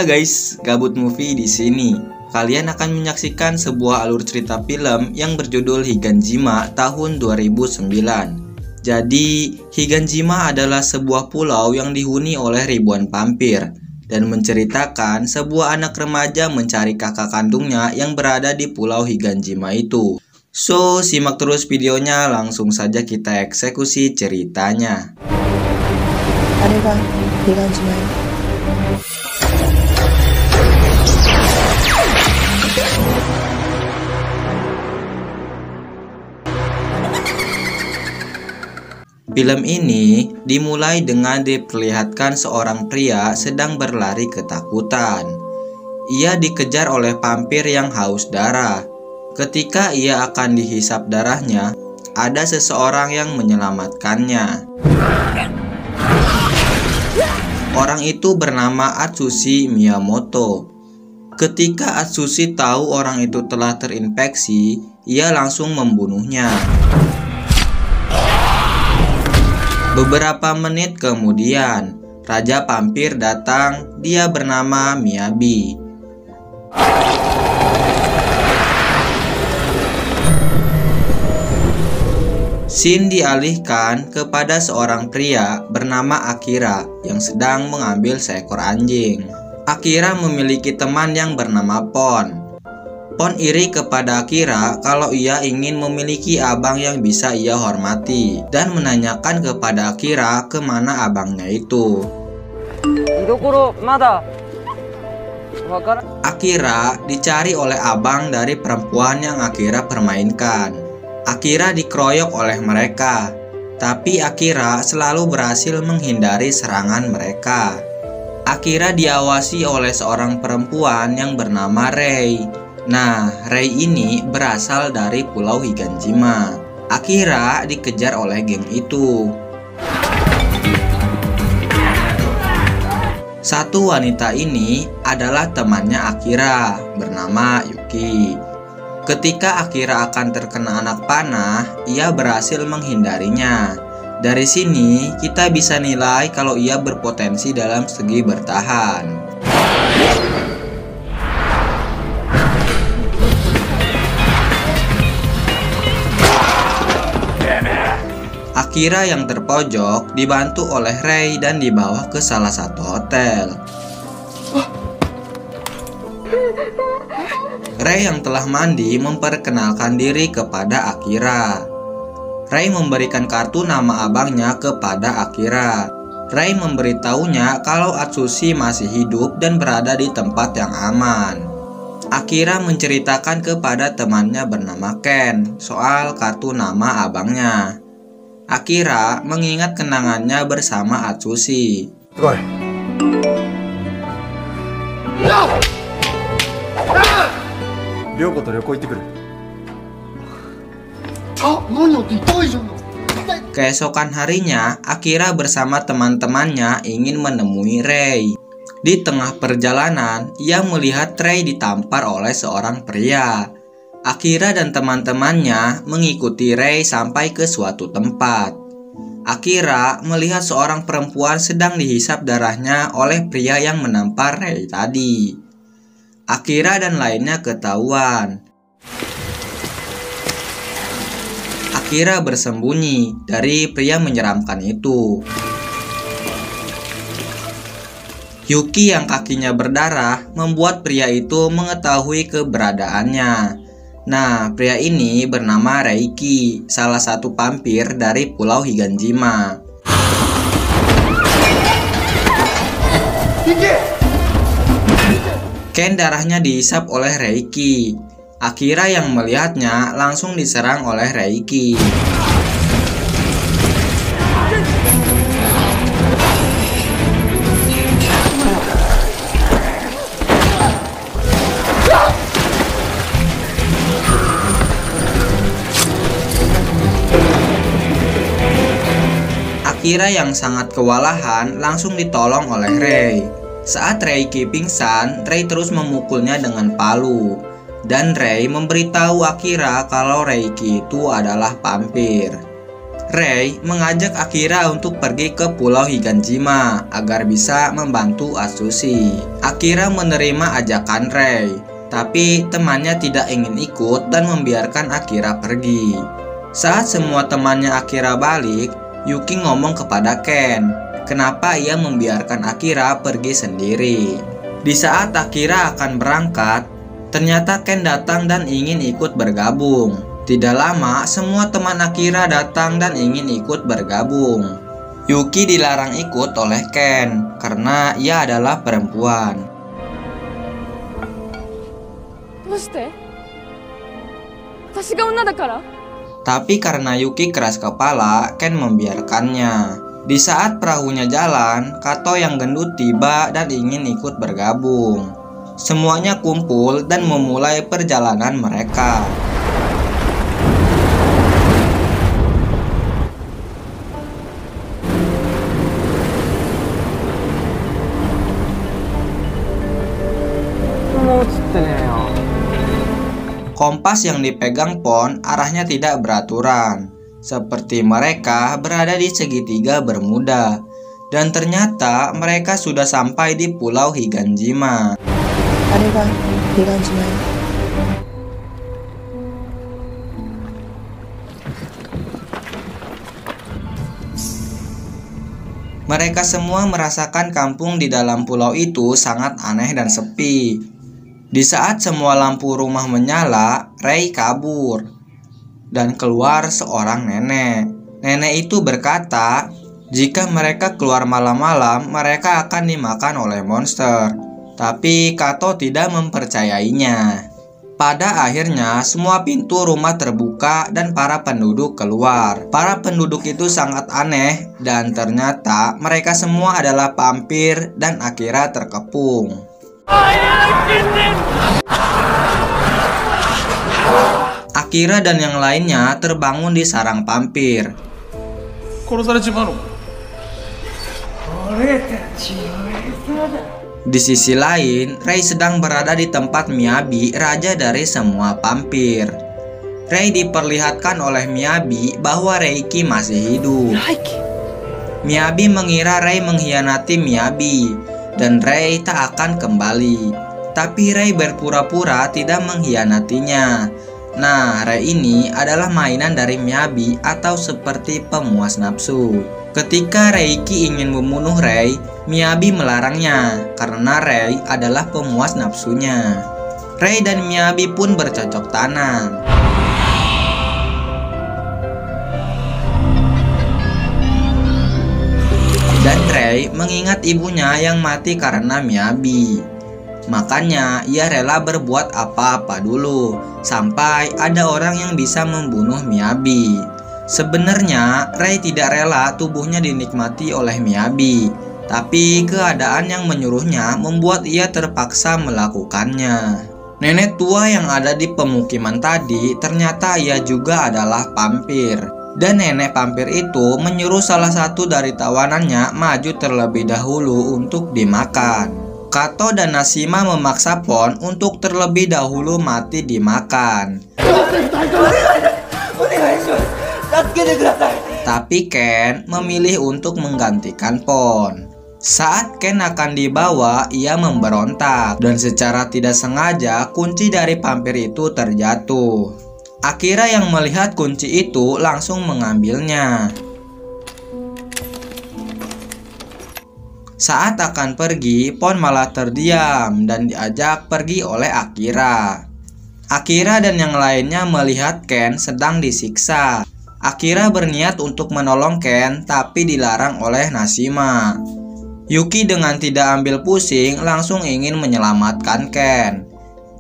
guys, Gabut Movie di sini. Kalian akan menyaksikan sebuah alur cerita film yang berjudul Higanshima tahun 2009. Jadi, Higanshima adalah sebuah pulau yang dihuni oleh ribuan vampir dan menceritakan sebuah anak remaja mencari kakak kandungnya yang berada di pulau Higanshima itu. So, simak terus videonya, langsung saja kita eksekusi ceritanya. 아래가 히간시마야. Film ini dimulai dengan diperlihatkan seorang pria sedang berlari ketakutan. Ia dikejar oleh vampir yang haus darah. Ketika ia akan dihisap darahnya, ada seseorang yang menyelamatkannya. Orang itu bernama Atsushi Miyamoto. Ketika Atsushi tahu orang itu telah terinfeksi, ia langsung membunuhnya. Beberapa menit kemudian, Raja Vampir datang. Dia bernama Miyabi. Scene dialihkan kepada seorang pria bernama Akira yang sedang mengambil seekor anjing. Akira memiliki teman yang bernama Pon. Pon iri kepada Akira kalau ia ingin memiliki abang yang bisa ia hormati dan menanyakan kepada Akira kemana abangnya itu. Akira dicari oleh abang dari perempuan yang Akira permainkan. Akira dikeroyok oleh mereka, tapi Akira selalu berhasil menghindari serangan mereka. Akira diawasi oleh seorang perempuan yang bernama Rei. Nah, Rei ini berasal dari Pulau Higanshima. Akira dikejar oleh geng itu. Satu wanita ini adalah temannya Akira, bernama Yuki. Ketika Akira akan terkena anak panah, ia berhasil menghindarinya. Dari sini, kita bisa nilai kalau ia berpotensi dalam segi bertahan. Akira yang terpojok dibantu oleh Rei dan dibawa ke salah satu hotel. Rei yang telah mandi memperkenalkan diri kepada Akira. Rei memberikan kartu nama abangnya kepada Akira. Rei memberitahunya kalau Atsushi masih hidup dan berada di tempat yang aman. Akira menceritakan kepada temannya bernama Ken soal kartu nama abangnya. Akira mengingat kenangannya bersama Atsushi. Keesokan harinya, Akira bersama teman-temannya ingin menemui Rei. Di tengah perjalanan, ia melihat Rei ditampar oleh seorang pria. Akira dan teman-temannya mengikuti Rei sampai ke suatu tempat. Akira melihat seorang perempuan sedang dihisap darahnya oleh pria yang menampar Rei tadi. Akira dan lainnya ketahuan. Akira bersembunyi dari pria menyeramkan itu. Yuki yang kakinya berdarah membuat pria itu mengetahui keberadaannya. Nah, pria ini bernama Reiki, salah satu vampir dari Pulau Higanshima. Ken darahnya dihisap oleh Reiki. Akira yang melihatnya langsung diserang oleh Reiki. Akira yang sangat kewalahan langsung ditolong oleh Rei. Saat Reiki pingsan, Rei terus memukulnya dengan palu. Dan Rei memberitahu Akira kalau Reiki itu adalah vampir. Rei mengajak Akira untuk pergi ke Pulau Higanshima agar bisa membantu Atsushi. Akira menerima ajakan Rei, tapi temannya tidak ingin ikut dan membiarkan Akira pergi. Saat semua temannya Akira balik, Yuki ngomong kepada Ken, kenapa ia membiarkan Akira pergi sendiri. Di saat Akira akan berangkat, ternyata Ken datang dan ingin ikut bergabung. Tidak lama, semua teman Akira datang dan ingin ikut bergabung. Yuki dilarang ikut oleh Ken karena ia adalah perempuan. Tapi karena Yuki keras kepala, Ken membiarkannya. Di saat perahunya jalan, Kato yang gendut tiba dan ingin ikut bergabung. Semuanya kumpul dan memulai perjalanan mereka. Kompas yang dipegang Pon arahnya tidak beraturan, seperti mereka berada di segitiga Bermuda. Dan ternyata mereka sudah sampai di Pulau Higanshima. 아래가 히간지마요. Mereka semua merasakan kampung di dalam pulau itu sangat aneh dan sepi. Di saat semua lampu rumah menyala, Rei kabur dan keluar seorang nenek. Nenek itu berkata, jika mereka keluar malam-malam, mereka akan dimakan oleh monster. Tapi Kato tidak mempercayainya. Pada akhirnya, semua pintu rumah terbuka dan para penduduk keluar. Para penduduk itu sangat aneh dan ternyata mereka semua adalah vampir dan Akira terkepung. Akira dan yang lainnya terbangun di sarang vampir. Di sisi lain, Rei sedang berada di tempat Miyabi, raja dari semua vampir. Rei diperlihatkan oleh Miyabi bahwa Reiki masih hidup. Miyabi mengira Rei mengkhianati Miyabi dan Rei tak akan kembali. Tapi Rei berpura-pura tidak mengkhianatinya. Nah, Rei ini adalah mainan dari Miyabi atau seperti pemuas nafsu. Ketika Reiki ingin membunuh Rei, Miyabi melarangnya karena Rei adalah pemuas nafsunya. Rei dan Miyabi pun bercocok tanam. Dan Rei mengingat ibunya yang mati karena Miyabi. Makanya ia rela berbuat apa-apa dulu sampai ada orang yang bisa membunuh Miyabi. Sebenarnya Rei tidak rela tubuhnya dinikmati oleh Miyabi, tapi keadaan yang menyuruhnya membuat ia terpaksa melakukannya. Nenek tua yang ada di pemukiman tadi ternyata ia juga adalah vampir. Dan nenek vampir itu menyuruh salah satu dari tawanannya maju terlebih dahulu untuk dimakan. Kato dan Nashima memaksa Pon untuk terlebih dahulu mati dimakan. Tapi Ken memilih untuk menggantikan Pon. Saat Ken akan dibawa, ia memberontak dan secara tidak sengaja kunci dari vampir itu terjatuh. Akira yang melihat kunci itu langsung mengambilnya. Saat akan pergi, Pon malah terdiam dan diajak pergi oleh Akira. Akira dan yang lainnya melihat Ken sedang disiksa. Akira berniat untuk menolong Ken, tapi dilarang oleh Nashima. Yuki dengan tidak ambil pusing langsung ingin menyelamatkan Ken.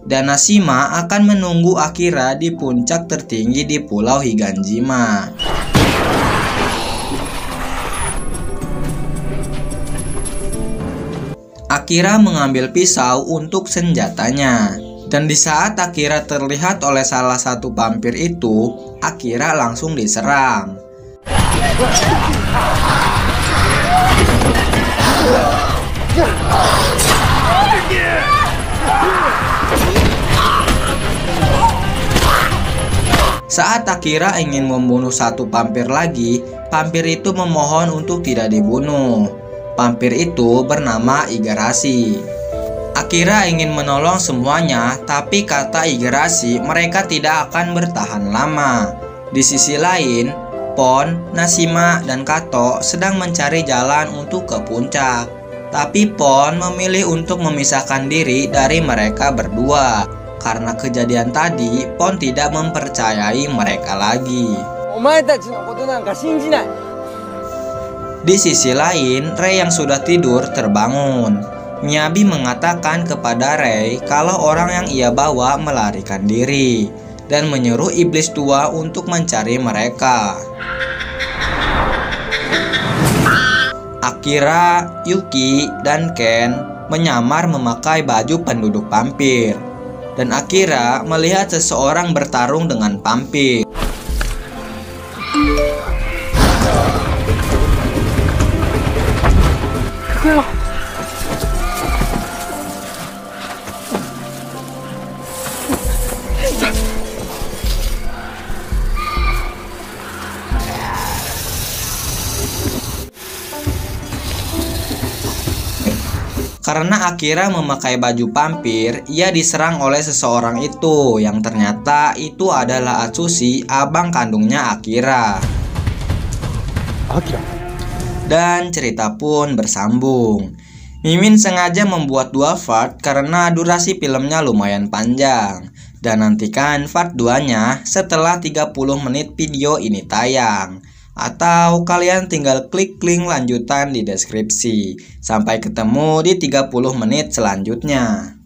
Dan Nashima akan menunggu Akira di puncak tertinggi di Pulau Higanshima. Akira mengambil pisau untuk senjatanya. Dan di saat Akira terlihat oleh salah satu vampir itu, Akira langsung diserang. Saat Akira ingin membunuh satu vampir lagi, vampir itu memohon untuk tidak dibunuh. Vampir itu bernama Igarashi. Akira ingin menolong semuanya, tapi kata Igarashi mereka tidak akan bertahan lama. Di sisi lain, Pon, Nashima, dan Kato sedang mencari jalan untuk ke puncak. Tapi Pon memilih untuk memisahkan diri dari mereka berdua. Karena kejadian tadi, Pon tidak mempercayai mereka lagi. Di sisi lain, Rei yang sudah tidur terbangun. Miyabi mengatakan kepada Rei kalau orang yang ia bawa melarikan diri dan menyuruh iblis tua untuk mencari mereka. Akira, Yuki, dan Ken menyamar memakai baju penduduk vampir. Dan Akira melihat seseorang bertarung dengan vampir. Karena Akira memakai baju vampir, ia diserang oleh seseorang itu yang ternyata itu adalah Atsushi, abang kandungnya Akira. Dan cerita pun bersambung. Mimin sengaja membuat 2 part karena durasi filmnya lumayan panjang. Dan nantikan part 2-nya setelah 30 menit video ini tayang. Atau kalian tinggal klik link lanjutan di deskripsi. Sampai ketemu di 30 menit selanjutnya.